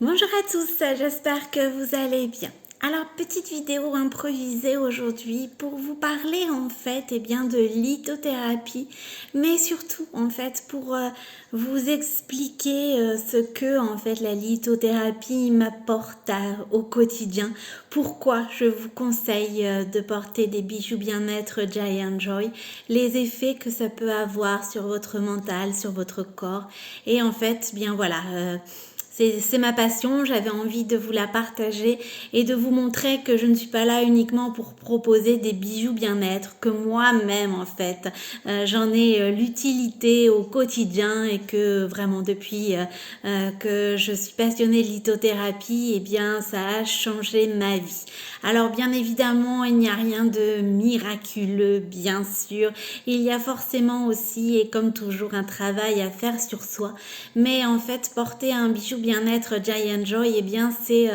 Bonjour à tous, j'espère que vous allez bien. Alors, petite vidéo improvisée aujourd'hui pour vous parler en fait de lithothérapie, mais surtout en fait pour vous expliquer ce que en fait la lithothérapie m'apporte au quotidien. Pourquoi je vous conseille de porter des bijoux bien-être Giant Joy, les effets que ça peut avoir sur votre mental, sur votre corps, et en fait bien voilà. C'est ma passion, j'avais envie de vous la partager et de vous montrer que je ne suis pas là uniquement pour proposer des bijoux bien-être, que moi-même en fait, j'en ai l'utilité au quotidien et que vraiment depuis que je suis passionnée de lithothérapie, eh bien ça a changé ma vie. Alors bien évidemment, il n'y a rien de miraculeux, bien sûr. Il y a forcément aussi, et comme toujours, un travail à faire sur soi. Mais en fait, porter un bijou bien-être Giant Joy, eh bien c'est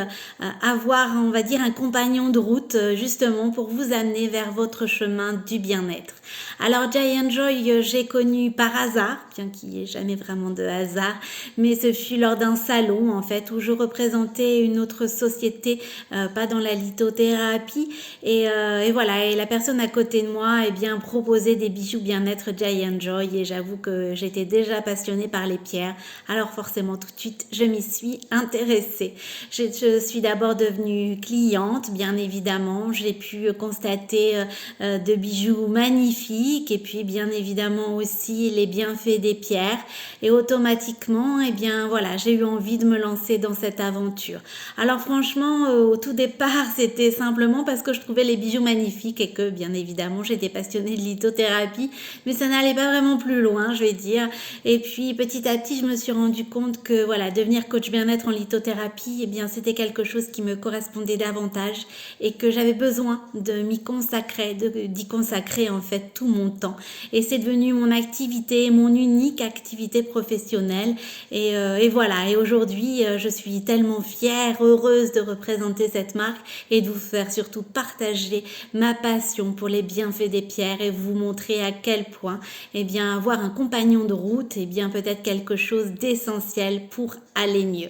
avoir, on va dire, un compagnon de route justement pour vous amener vers votre chemin du bien-être. Alors Giant Joy, j'ai connu par hasard, bien qu'il n'y ait jamais vraiment de hasard, mais ce fut lors d'un salon en fait où je représentais une autre société, pas dans la lithothérapie, et voilà, et la personne à côté de moi eh bien proposait des bijoux bien-être Giant Joy, et j'avoue que j'étais déjà passionnée par les pierres, alors forcément tout de suite je m'y suis intéressée. Je suis d'abord devenue cliente, bien évidemment, j'ai pu constater de bijoux magnifiques et puis bien évidemment aussi les bienfaits des pierres, et automatiquement eh bien voilà, j'ai eu envie de me lancer dans cette aventure. Alors franchement au tout départ c'était simplement parce que je trouvais les bijoux magnifiques et que bien évidemment j'étais passionnée de lithothérapie, mais ça n'allait pas vraiment plus loin, je vais dire. Et puis petit à petit je me suis rendu compte que voilà, devenir coach bien-être en lithothérapie, eh bien c'était quelque chose qui me correspondait davantage et que j'avais besoin de m'y consacrer, d'y consacrer en fait tout mon temps. Et c'est devenu mon activité, mon unique activité professionnelle. Et voilà, et aujourd'hui je suis tellement fière, heureuse de représenter cette marque et de vous faire surtout partager ma passion pour les bienfaits des pierres et vous montrer à quel point eh bien avoir un compagnon de route, eh bien peut-être quelque chose d'essentiel pour aller mieux.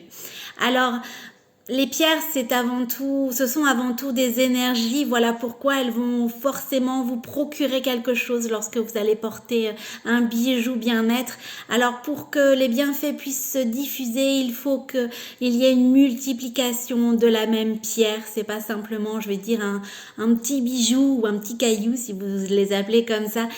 Alors les pierres, ce sont avant tout des énergies. Voilà pourquoi elles vont forcément vous procurer quelque chose lorsque vous allez porter un bijou bien-être. Alors pour que les bienfaits puissent se diffuser, il faut qu'il y ait une multiplication de la même pierre. C'est pas simplement, je vais dire, un petit bijou ou un petit caillou, si vous les appelez comme ça,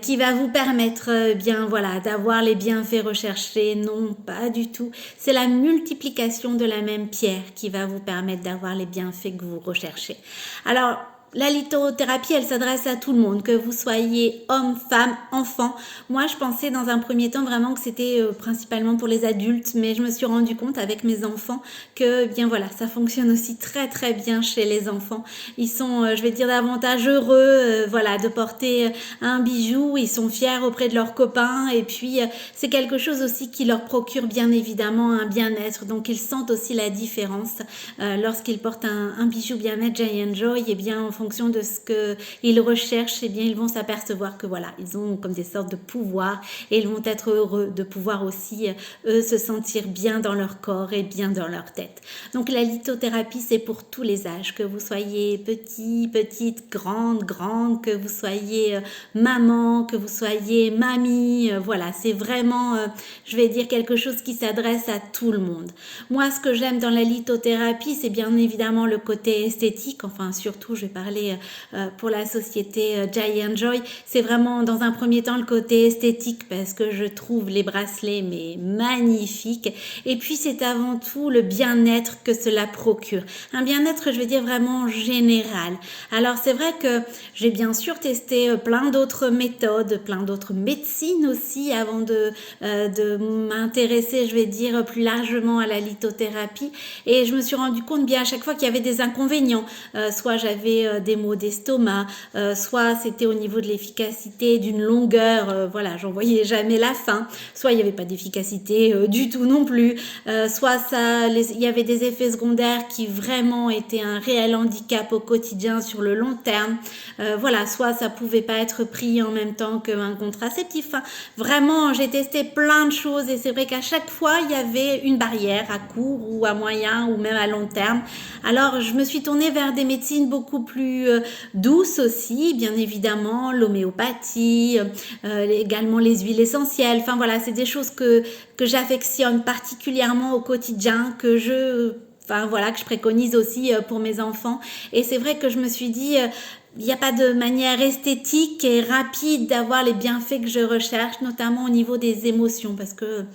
qui va vous permettre bien voilà d'avoir les bienfaits recherchés. Non, pas du tout. C'est la multiplication de la même pierre qui va vous permettre d'avoir les bienfaits que vous recherchez. Alors, la lithothérapie, elle s'adresse à tout le monde, que vous soyez homme, femme, enfant. Moi, je pensais dans un premier temps vraiment que c'était principalement pour les adultes, mais je me suis rendu compte avec mes enfants que, bien voilà, ça fonctionne aussi très très bien chez les enfants. Ils sont, je vais dire, davantage heureux, voilà, de porter un bijou. Ils sont fiers auprès de leurs copains, et puis c'est quelque chose aussi qui leur procure bien évidemment un bien-être. Donc ils sentent aussi la différence lorsqu'ils portent un bijou bien-être Giant Joy, et bien en fonction de ce qu'ils recherchent, et bien ils vont s'apercevoir que voilà, ils ont comme des sortes de pouvoirs et ils vont être heureux de pouvoir aussi eux se sentir bien dans leur corps et bien dans leur tête. Donc la lithothérapie, c'est pour tous les âges, que vous soyez petit, petite, grande, que vous soyez maman, que vous soyez mamie, voilà, c'est vraiment, je vais dire, quelque chose qui s'adresse à tout le monde. Moi, ce que j'aime dans la lithothérapie, c'est bien évidemment le côté esthétique, enfin surtout, je vais parler pour la société Giant Joy, c'est vraiment dans un premier temps le côté esthétique parce que je trouve les bracelets mais magnifiques, et puis c'est avant tout le bien-être que cela procure, un bien-être, je vais dire, vraiment général. Alors c'est vrai que j'ai bien sûr testé plein d'autres méthodes, plein d'autres médecines aussi avant de m'intéresser, je vais dire, plus largement à la lithothérapie, et je me suis rendu compte bien à chaque fois qu'il y avait des inconvénients, soit j'avais des maux d'estomac, soit c'était au niveau de l'efficacité d'une longueur, voilà, j'en voyais jamais la fin, soit il n'y avait pas d'efficacité du tout non plus, soit il y avait des effets secondaires qui vraiment étaient un réel handicap au quotidien sur le long terme, voilà, soit ça pouvait pas être pris en même temps qu'un contraceptif, enfin, vraiment j'ai testé plein de choses et c'est vrai qu'à chaque fois il y avait une barrière à court ou à moyen ou même à long terme. Alors je me suis tournée vers des médecines beaucoup plus douces aussi, bien évidemment, l'homéopathie, également les huiles essentielles, enfin voilà, c'est des choses que j'affectionne particulièrement au quotidien, que je préconise aussi pour mes enfants. Et c'est vrai que je me suis dit, il n'y a pas de manière esthétique et rapide d'avoir les bienfaits que je recherche, notamment au niveau des émotions, parce que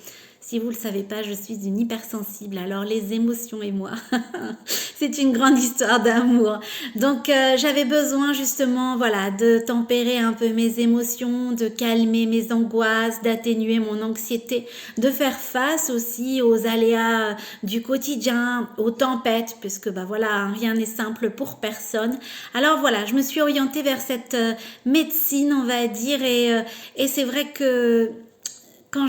si vous ne le savez pas, je suis une hypersensible, alors les émotions et moi, c'est une grande histoire d'amour. Donc j'avais besoin justement voilà, de tempérer un peu mes émotions, de calmer mes angoisses, d'atténuer mon anxiété, de faire face aussi aux aléas du quotidien, aux tempêtes, puisque bah voilà, rien n'est simple pour personne. Alors voilà, je me suis orientée vers cette médecine, on va dire, et c'est vrai que quand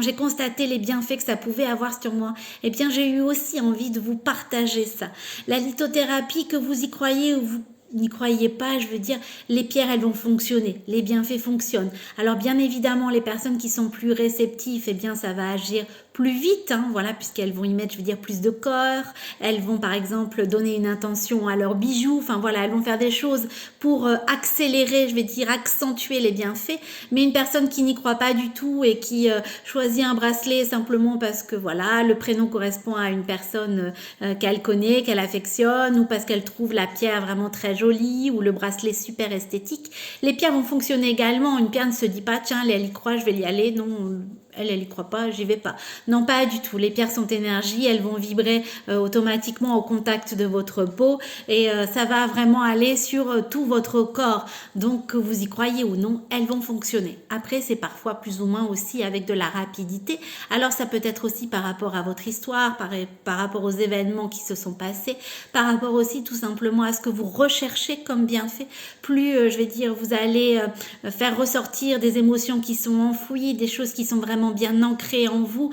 j'ai constaté les bienfaits que ça pouvait avoir sur moi, eh bien j'ai eu aussi envie de vous partager ça. La lithothérapie, que vous y croyez ou vous n'y croyez pas, je veux dire, les pierres, elles vont fonctionner, les bienfaits fonctionnent. Alors bien évidemment, les personnes qui sont plus réceptives, eh bien ça va agir plus vite, hein, voilà, puisqu'elles vont y mettre, je veux dire, plus de corps, elles vont par exemple donner une intention à leurs bijoux, enfin voilà, elles vont faire des choses pour accélérer, je vais dire, accentuer les bienfaits, mais une personne qui n'y croit pas du tout et qui choisit un bracelet simplement parce que voilà, le prénom correspond à une personne qu'elle connaît, qu'elle affectionne, ou parce qu'elle trouve la pierre vraiment très jolie, ou le bracelet super esthétique, les pierres vont fonctionner également. Une pierre ne se dit pas, tiens, elle y croit, je vais y aller, non, elle y croit pas, j'y vais pas. Non, pas du tout. Les pierres sont énergie, elles vont vibrer automatiquement au contact de votre peau et ça va vraiment aller sur tout votre corps. Donc, que vous y croyez ou non, elles vont fonctionner. Après, c'est parfois plus ou moins aussi avec de la rapidité. Alors, ça peut être aussi par rapport à votre histoire, par rapport aux événements qui se sont passés, par rapport aussi tout simplement à ce que vous recherchez comme bienfait. Plus, je vais dire, vous allez faire ressortir des émotions qui sont enfouies, des choses qui sont vraiment bien ancrées en vous,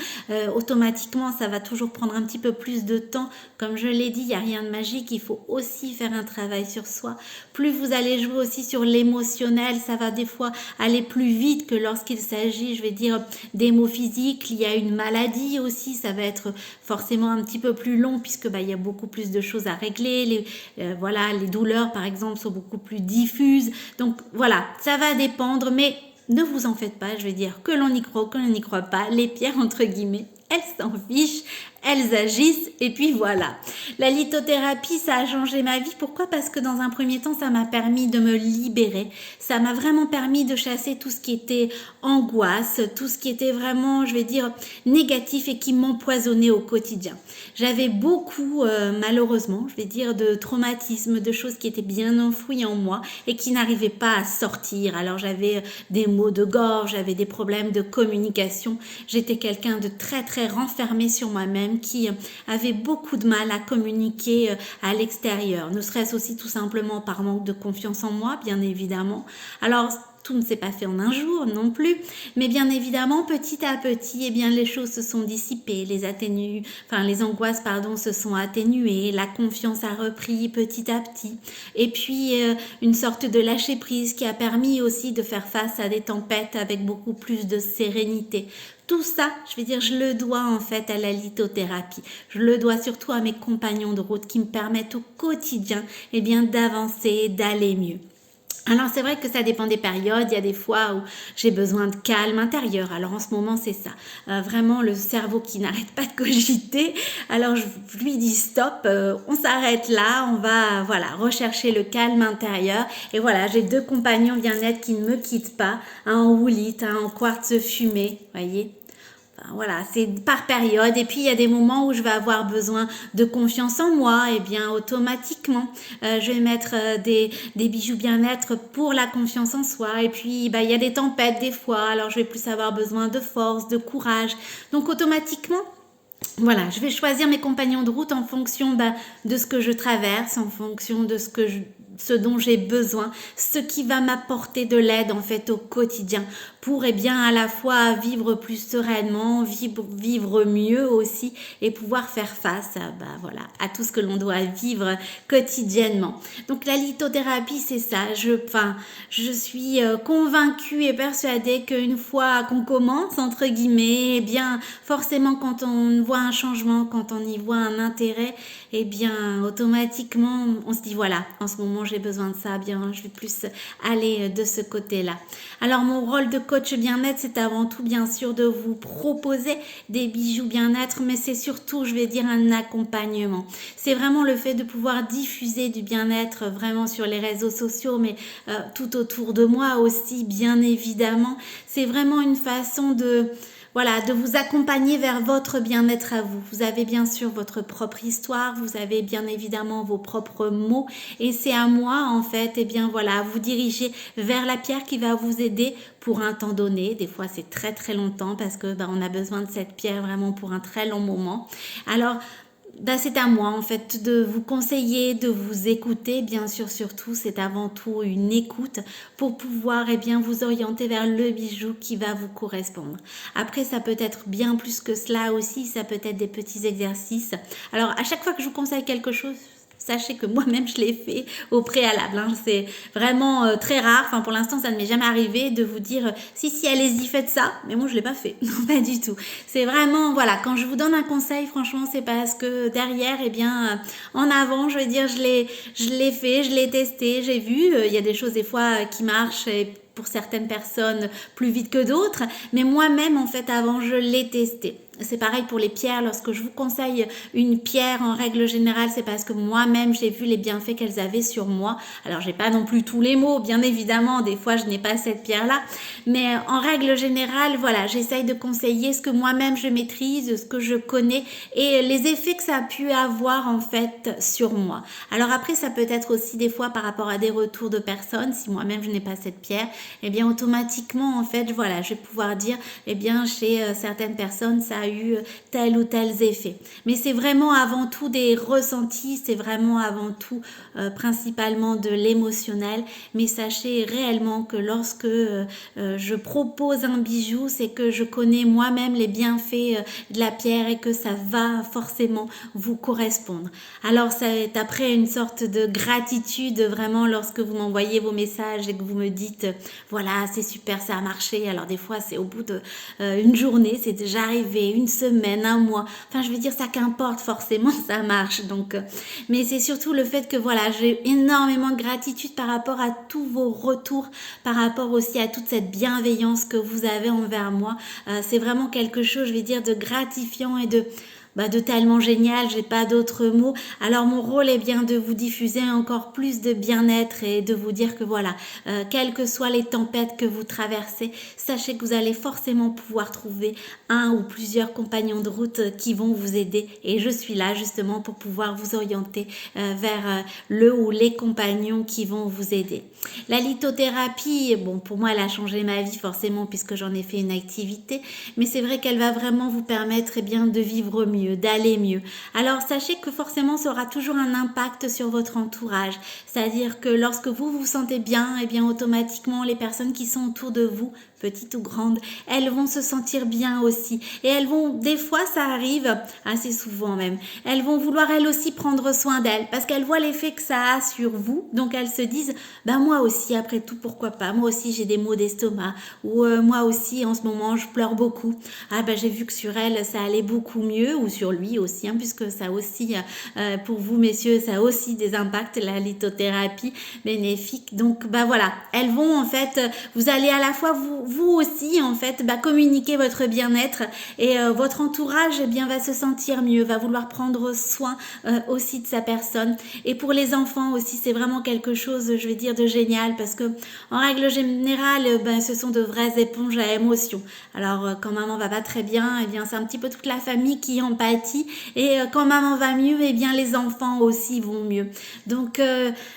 automatiquement ça va toujours prendre un petit peu plus de temps. Comme je l'ai dit, il n'y a rien de magique, il faut aussi faire un travail sur soi. Plus vous allez jouer aussi sur l'émotionnel, ça va des fois aller plus vite que lorsqu'il s'agit, je vais dire, des maux physiques. Il y a une maladie aussi, ça va être forcément un petit peu plus long puisque il y a beaucoup plus de choses à régler. Les douleurs par exemple sont beaucoup plus diffuses. Donc voilà, ça va dépendre, mais ne vous en faites pas, je vais dire, que l'on y croit, que l'on n'y croit pas, les pierres entre guillemets, elles s'en fichent, elles agissent et puis voilà. La lithothérapie, ça a changé ma vie. Pourquoi? Parce que dans un premier temps, ça m'a permis de me libérer. Ça m'a vraiment permis de chasser tout ce qui était angoisse, tout ce qui était vraiment, je vais dire, négatif et qui m'empoisonnait au quotidien. J'avais beaucoup, malheureusement, je vais dire, de traumatismes, de choses qui étaient bien enfouies en moi et qui n'arrivaient pas à sortir. Alors j'avais des maux de gorge, j'avais des problèmes de communication. J'étais quelqu'un de très très renfermé sur moi-même, qui avait beaucoup de mal à communiquer à l'extérieur, ne serait-ce aussi tout simplement par manque de confiance en moi, bien évidemment. Alors, tout ne s'est pas fait en un jour non plus, mais bien évidemment, petit à petit, eh bien, les choses se sont dissipées, les angoisses, se sont atténuées, la confiance a repris petit à petit, et puis une sorte de lâcher prise qui a permis aussi de faire face à des tempêtes avec beaucoup plus de sérénité. Tout ça, je vais dire, je le dois en fait à la lithothérapie. Je le dois surtout à mes compagnons de route qui me permettent au quotidien, eh bien, d'avancer, d'aller mieux. Alors c'est vrai que ça dépend des périodes, il y a des fois où j'ai besoin de calme intérieur, alors en ce moment c'est ça, vraiment le cerveau qui n'arrête pas de cogiter, alors je lui dis stop, on s'arrête là, on va rechercher le calme intérieur, et voilà, j'ai 2 compagnons bien-être qui ne me quittent pas, un en woolite, un en quartz fumé, voyez. Voilà, c'est par période, et puis il y a des moments où je vais avoir besoin de confiance en moi, et bien automatiquement je vais mettre des bijoux bien-être pour la confiance en soi, et puis il y a des tempêtes des fois, alors je vais plus avoir besoin de force, de courage, donc automatiquement voilà, je vais choisir mes compagnons de route en fonction de ce que je traverse, en fonction de ce que ce dont j'ai besoin, ce qui va m'apporter de l'aide en fait au quotidien pour bien à la fois vivre plus sereinement, vivre mieux aussi et pouvoir faire face voilà, à tout ce que l'on doit vivre quotidiennement. Donc la lithothérapie, c'est ça. Je suis convaincue et persuadée qu'une fois qu'on commence, entre guillemets, bien forcément quand on voit un changement, quand on y voit un intérêt, bien automatiquement on se dit voilà, en ce moment j'ai besoin de ça, bien je vais plus aller de ce côté-là. Alors mon rôle de coach bien-être, c'est avant tout bien sûr de vous proposer des bijoux bien-être, mais c'est surtout, je vais dire, un accompagnement. C'est vraiment le fait de pouvoir diffuser du bien-être vraiment sur les réseaux sociaux, mais tout autour de moi aussi, bien évidemment. C'est vraiment une façon de vous accompagner vers votre bien-être à vous. Vous avez bien sûr votre propre histoire, vous avez bien évidemment vos propres mots et c'est à moi en fait, vous diriger vers la pierre qui va vous aider pour un temps donné. Des fois c'est très très longtemps parce que on a besoin de cette pierre vraiment pour un très long moment. Alors c'est à moi en fait de vous conseiller, de vous écouter, bien sûr surtout c'est avant tout une écoute pour pouvoir vous orienter vers le bijou qui va vous correspondre. Après ça peut être bien plus que cela aussi, ça peut être des petits exercices. Alors à chaque fois que je vous conseille quelque chose, sachez que moi-même, je l'ai fait au préalable. C'est vraiment très rare. Enfin, pour l'instant, ça ne m'est jamais arrivé de vous dire si, allez-y, faites ça. Mais moi, je ne l'ai pas fait. Non, pas du tout. C'est vraiment, quand je vous donne un conseil, franchement, c'est parce que derrière, en avant, je veux dire, je l'ai fait, je l'ai testé, j'ai vu. Il y a des choses, des fois, qui marchent et pour certaines personnes plus vite que d'autres. Mais moi-même, en fait, avant, je l'ai testé. C'est pareil pour les pierres. Lorsque je vous conseille une pierre, en règle générale, c'est parce que moi-même, j'ai vu les bienfaits qu'elles avaient sur moi. Alors, j'ai pas non plus tous les mots, bien évidemment. Des fois, je n'ai pas cette pierre-là. Mais en règle générale, j'essaye de conseiller ce que moi-même je maîtrise, ce que je connais et les effets que ça a pu avoir, en fait, sur moi. Alors après, ça peut être aussi des fois par rapport à des retours de personnes. Si moi-même, je n'ai pas cette pierre, automatiquement, en fait, je vais pouvoir dire, chez certaines personnes, ça a eu tel ou tel effet. Mais c'est vraiment avant tout des ressentis, c'est vraiment avant tout principalement de l'émotionnel. Mais sachez réellement que lorsque je propose un bijou, c'est que je connais moi-même les bienfaits de la pierre et que ça va forcément vous correspondre. Alors ça est après une sorte de gratitude vraiment lorsque vous m'envoyez vos messages et que vous me dites voilà c'est super, ça a marché. Alors des fois c'est au bout de une journée, c'est déjà arrivé, une semaine, un mois, enfin je veux dire ça qu'importe, forcément ça marche. Donc mais c'est surtout le fait que j'ai énormément de gratitude par rapport à tous vos retours, par rapport aussi à toute cette bienveillance que vous avez envers moi. C'est vraiment quelque chose, je vais dire, de gratifiant et de tellement génial, j'ai pas d'autres mots. Alors mon rôle est bien de vous diffuser encore plus de bien-être et de vous dire que quelles que soient les tempêtes que vous traversez, sachez que vous allez forcément pouvoir trouver un ou plusieurs compagnons de route qui vont vous aider et je suis là justement pour pouvoir vous orienter vers le ou les compagnons qui vont vous aider. La lithothérapie, pour moi elle a changé ma vie forcément puisque j'en ai fait une activité, mais c'est vrai qu'elle va vraiment vous permettre de vivre mieux, d'aller mieux. Alors sachez que forcément ça aura toujours un impact sur votre entourage, c'est-à-dire que lorsque vous vous sentez bien, automatiquement les personnes qui sont autour de vous, petites ou grandes, elles vont se sentir bien aussi et elles vont, des fois ça arrive assez souvent même, elles vont vouloir elles aussi prendre soin d'elles parce qu'elles voient l'effet que ça a sur vous, donc elles se disent moi aussi après tout pourquoi pas, moi aussi j'ai des maux d'estomac ou moi aussi en ce moment je pleure beaucoup, j'ai vu que sur elle ça allait beaucoup mieux ou sur lui aussi puisque ça aussi pour vous messieurs ça a aussi des impacts, la lithothérapie bénéfique. Donc elles vont en fait, vous allez à la fois vous aussi en fait communiquer votre bien-être et votre entourage va se sentir mieux, va vouloir prendre soin aussi de sa personne. Et pour les enfants aussi c'est vraiment quelque chose, je vais dire, de génial parce que en règle générale ce sont de vraies éponges à émotions. Alors quand maman va pas très bien, c'est un petit peu toute la famille qui en pâtit et quand maman va mieux, les enfants aussi vont mieux. Donc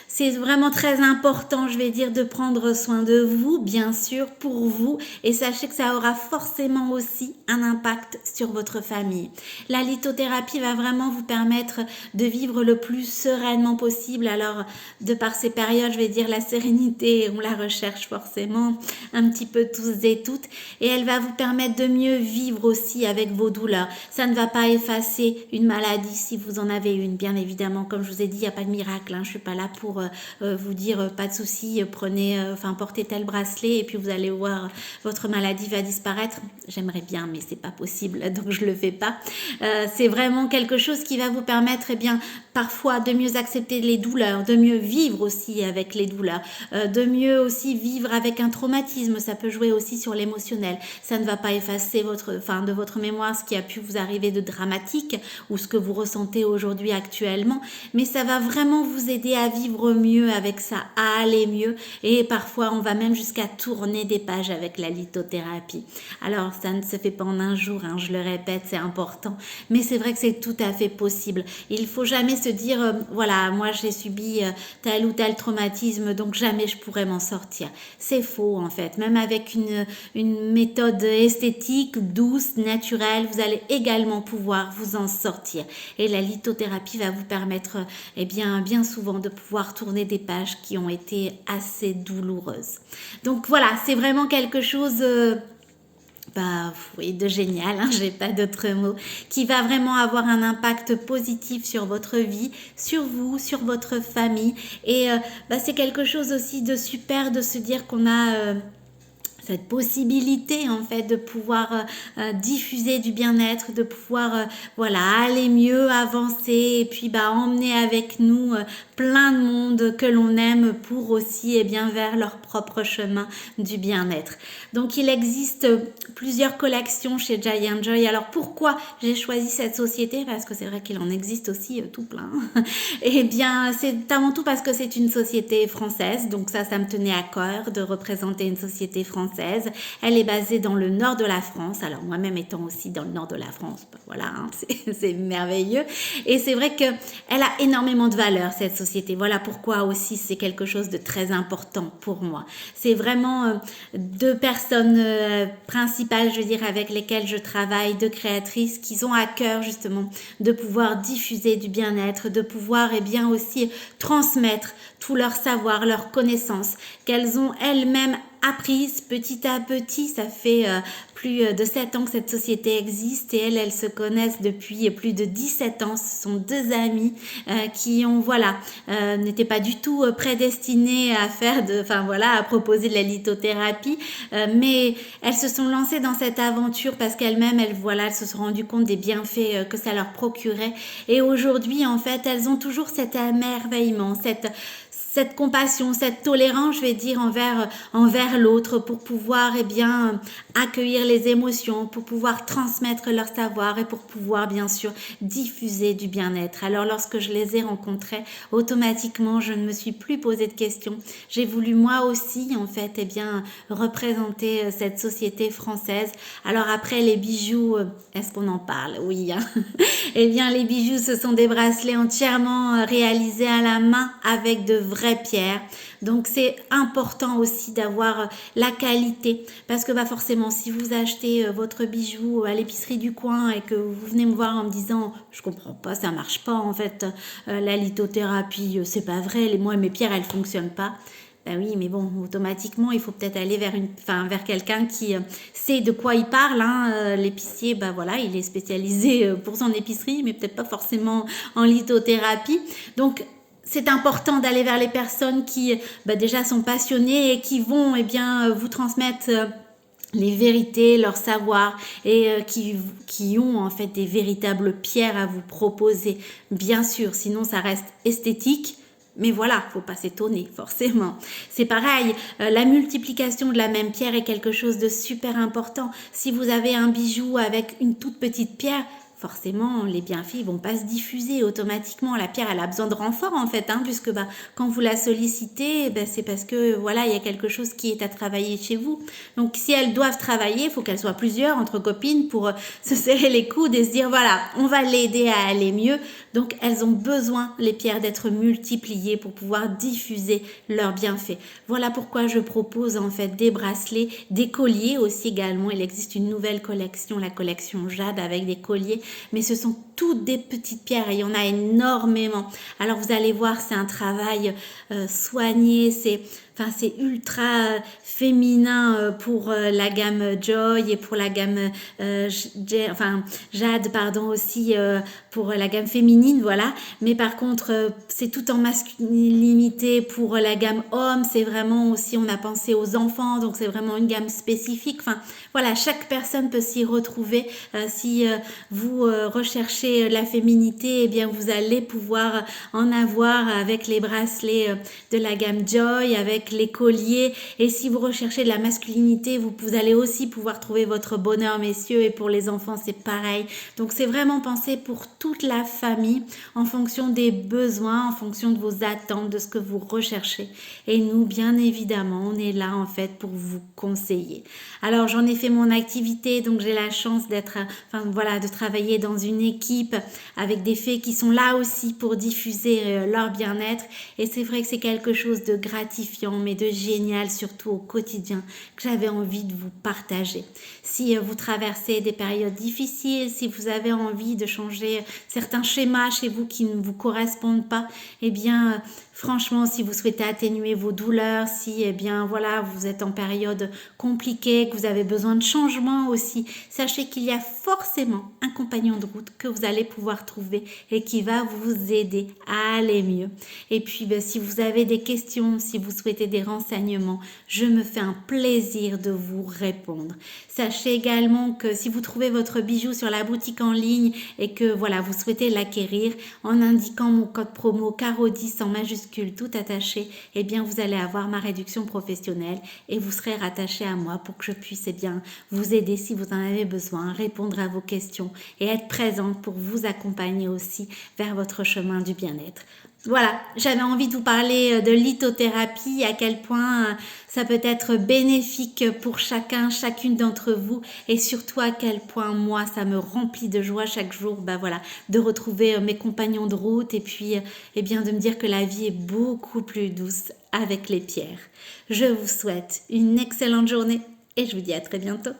c'est vraiment très important, je vais dire, de prendre soin de vous, bien sûr, pour vous vous et sachez que ça aura forcément aussi un impact sur votre famille. La lithothérapie va vraiment vous permettre de vivre le plus sereinement possible. Alors, de par ces périodes, je vais dire la sérénité, on la recherche forcément un petit peu tous et toutes. Et elle va vous permettre de mieux vivre aussi avec vos douleurs. Ça ne va pas effacer une maladie si vous en avez une, bien évidemment. Comme je vous ai dit, il n'y a pas de miracle. Je ne suis pas là pour vous dire pas de souci, portez tel bracelet et puis vous allez voir votre maladie va disparaître. J'aimerais bien, mais c'est pas possible, donc je le fais pas. C'est vraiment quelque chose qui va vous permettre, parfois de mieux accepter les douleurs, de mieux vivre aussi avec les douleurs, de mieux aussi vivre avec un traumatisme. Ça peut jouer aussi sur l'émotionnel. Ça ne va pas effacer de votre mémoire ce qui a pu vous arriver de dramatique ou ce que vous ressentez aujourd'hui actuellement, mais ça va vraiment vous aider à vivre mieux avec ça, à aller mieux, et parfois on va même jusqu'à tourner des pages avec la lithothérapie. Alors ça ne se fait pas en un jour, je le répète, c'est important, mais c'est vrai que c'est tout à fait possible. Il faut jamais se dire voilà, moi j'ai subi tel ou tel traumatisme donc jamais je pourrais m'en sortir. C'est faux en fait. Même avec une méthode esthétique douce, naturelle, vous allez également pouvoir vous en sortir, et la lithothérapie va vous permettre bien souvent de pouvoir tourner des pages qui ont été assez douloureuses. Donc voilà, c'est vraiment quelque chose de génial, j'ai pas d'autres mots, qui va vraiment avoir un impact positif sur votre vie, sur vous, sur votre famille, et c'est quelque chose aussi de super de se dire qu'on a cette possibilité en fait de pouvoir diffuser du bien-être, de pouvoir aller mieux, avancer, et puis emmener avec nous plein de monde que l'on aime pour aussi vers leur propre chemin du bien-être. Donc il existe plusieurs collections chez Giant Joy. Alors pourquoi j'ai choisi cette société? Parce que c'est vrai qu'il en existe aussi tout plein. C'est avant tout parce que c'est une société française, donc ça me tenait à cœur de représenter une société française. Elle est basée dans le nord de la France. Alors moi-même étant aussi dans le nord de la France, c'est merveilleux. Et c'est vrai qu'elle a énormément de valeur, cette société. Voilà pourquoi aussi c'est quelque chose de très important pour moi. C'est vraiment deux personnes principales, je veux dire, avec lesquelles je travaille, deux créatrices qui ont à cœur justement de pouvoir diffuser du bien-être, de pouvoir aussi transmettre tout leur savoir, leurs connaissances qu'elles ont elles-mêmes apprises petit à petit. Ça fait plus de 7 ans que cette société existe, et elles se connaissent depuis plus de 17 ans. Ce sont deux amies qui ont n'étaient pas du tout prédestinées à faire à proposer de la lithothérapie, mais elles se sont lancées dans cette aventure parce qu'elles-mêmes elles se sont rendues compte des bienfaits que ça leur procurait, et aujourd'hui en fait elles ont toujours cet émerveillement, cette compassion, cette tolérance, je vais dire, envers l'autre, pour pouvoir accueillir les émotions, pour pouvoir transmettre leur savoir et pour pouvoir bien sûr diffuser du bien-être. Alors lorsque je les ai rencontrées, automatiquement je ne me suis plus posé de questions. J'ai voulu moi aussi en fait représenter cette société française. Alors après les bijoux, est-ce qu'on en parle? Oui. Les bijoux, ce sont des bracelets entièrement réalisés à la main avec de vraies pierres. Donc c'est important aussi d'avoir la qualité, parce que forcément si vous achetez votre bijou à l'épicerie du coin et que vous venez me voir en me disant je comprends pas, ça marche pas en fait, la lithothérapie c'est pas vrai, moi mes pierres elles fonctionnent pas. Oui, mais bon, automatiquement, il faut peut-être aller vers quelqu'un qui sait de quoi il parle. L'épicier, il est spécialisé pour son épicerie, mais peut-être pas forcément en lithothérapie. Donc, c'est important d'aller vers les personnes qui déjà sont passionnées et qui vont vous transmettre les vérités, leur savoir, et qui ont en fait des véritables pierres à vous proposer. Bien sûr, sinon ça reste esthétique. Mais faut pas s'étonner, forcément. C'est pareil, la multiplication de la même pierre est quelque chose de super important. Si vous avez un bijou avec une toute petite pierre, forcément les bienfaits ils vont pas se diffuser automatiquement. La pierre elle a besoin de renfort en fait, puisque quand vous la sollicitez, c'est parce que voilà il y a quelque chose qui est à travailler chez vous. Donc si elles doivent travailler, il faut qu'elles soient plusieurs entre copines pour se serrer les coudes et se dire voilà on va l'aider à aller mieux. Donc elles ont besoin les pierres d'être multipliées pour pouvoir diffuser leurs bienfaits. Voilà pourquoi je propose en fait des bracelets, des colliers aussi également. Il existe une nouvelle collection, la collection Jade avec des colliers, mais ce sont toutes des petites pierres et il y en a énormément. Alors vous allez voir, c'est un travail soigné, c'est ultra féminin pour la gamme Joy et pour la gamme Jade pardon aussi pour la gamme féminine, voilà. Mais par contre c'est tout en masculinité pour la gamme homme, c'est vraiment aussi on a pensé aux enfants, donc c'est vraiment une gamme spécifique. Enfin voilà, chaque personne peut s'y retrouver. Si vous recherchez la féminité, eh bien vous allez pouvoir en avoir avec les bracelets de la gamme Joy, avec les colliers. Et si vous recherchez de la masculinité, vous allez aussi pouvoir trouver votre bonheur, messieurs. Et pour les enfants, c'est pareil. Donc c'est vraiment pensé pour toute la famille, en fonction des besoins, en fonction de vos attentes, de ce que vous recherchez. Et nous, bien évidemment, on est là en fait pour vous conseiller. Alors j'en ai fait mon activité, donc j'ai la chance de travailler dans une équipe avec des fées qui sont là aussi pour diffuser leur bien-être. Et c'est vrai que c'est quelque chose de gratifiant, mais de génial, surtout au quotidien, que j'avais envie de vous partager. Si vous traversez des périodes difficiles, si vous avez envie de changer certains schémas chez vous qui ne vous correspondent pas, eh bien, franchement, si vous souhaitez atténuer vos douleurs, si vous êtes en période compliquée, que vous avez besoin de changement aussi, sachez qu'il y a forcément un compagnon de route que vous allez pouvoir trouver et qui va vous aider à aller mieux. Et puis, si vous avez des questions, si vous souhaitez des renseignements, je me fais un plaisir de vous répondre. Sachez également que si vous trouvez votre bijou sur la boutique en ligne et que vous souhaitez l'acquérir, en indiquant mon code promo CARO10 en majuscule tout attaché, eh bien vous allez avoir ma réduction professionnelle et vous serez rattaché à moi pour que je puisse vous aider si vous en avez besoin, répondre à vos questions et être présente pour vous accompagner aussi vers votre chemin du bien-être. Voilà, j'avais envie de vous parler de lithothérapie, à quel point ça peut être bénéfique pour chacune d'entre vous et surtout à quel point moi ça me remplit de joie chaque jour de retrouver mes compagnons de route et puis de me dire que la vie est beaucoup plus douce avec les pierres. Je vous souhaite une excellente journée et je vous dis à très bientôt.